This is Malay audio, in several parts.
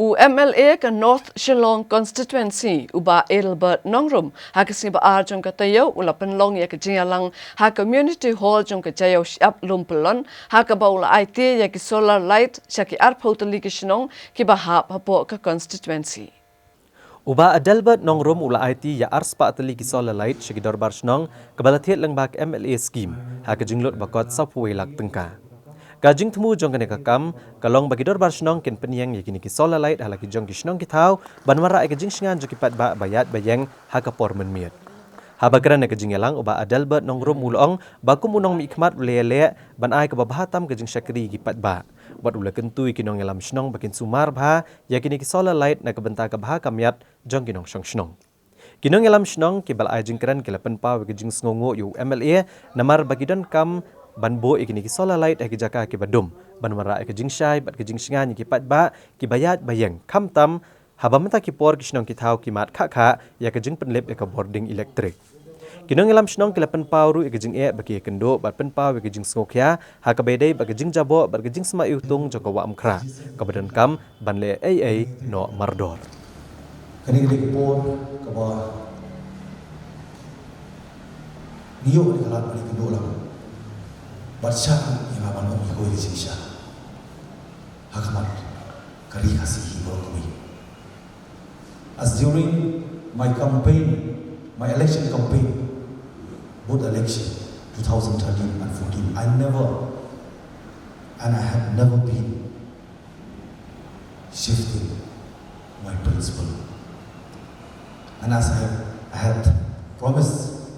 MLA ke North Shillong Constituency uba Albert Nongrum hakasi ba arjong ka tayo ula penlong ya ke jingalang ha community hall jong ke jayo siap lumpelon ha ka baula IT ya ke solar light syaki arpotali ke Shnong ki ba hapo ke constituency. Uba Albert Nongrum ula IT ya arspa atali ki solar light syaki Dorbar Shnong kebalathiat lengbak MLA scheme ha ke jinglot bakot sapwe lak tengka. Kajing temu jong kene kakam kalong bagi Dorbar Shnong ken peniang yakini ki solar light halaki jong ki Shnong ki thau banwara ke jing singan joki pat ba bayat bayang hakapor menmiat. Habagran ke jing elang uba Albert Nongrum ulong baku munong mi ikmat lele ban ai ke babahatam ke jing syakri ki pat ba. Wat ula kentui ki nong elam Shnong bakin sumar bha yakini ki solar light na ke benta ke bah kamiat jong ki nong Shnong. Kinong elam Shnong ki bal ai jing kran ke lapen pa ke jing sngongo yu MLA namar bagi don kam banbo ikini ki solar light ki jaka ki badum banwara ke jing syai bat ke jing singan ki pat ba ki bayat bayang kamtam habamata ki por ki Shnong ki thau ki mat kha ya ke jing penlep ke boarding elektrik kinong elam Shnong ki lapen pawru ke jing e bagi kendo bat pen paw ke jing sngokhya ha ka bedai bagi jing jabo bat ke jing sma iutung joko wa amkra ka badan kam banle AA no mardor kani lik por ka ba niyo ni kalat balik kendo lang Baca yang aman orang ikut di sini, hakamat kari kasih hiburan kami. As during my campaign, my election campaign, both election 2013 and 14, I have never been shifting my principle. And as I had promised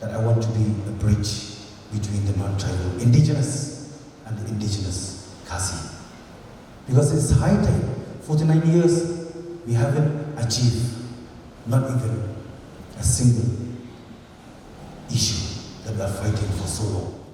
that I want to be a bridge between the non-tribal indigenous and the indigenous Kasi. Because it's high time, 49 years, we haven't achieved not even a single issue that we are fighting for so long.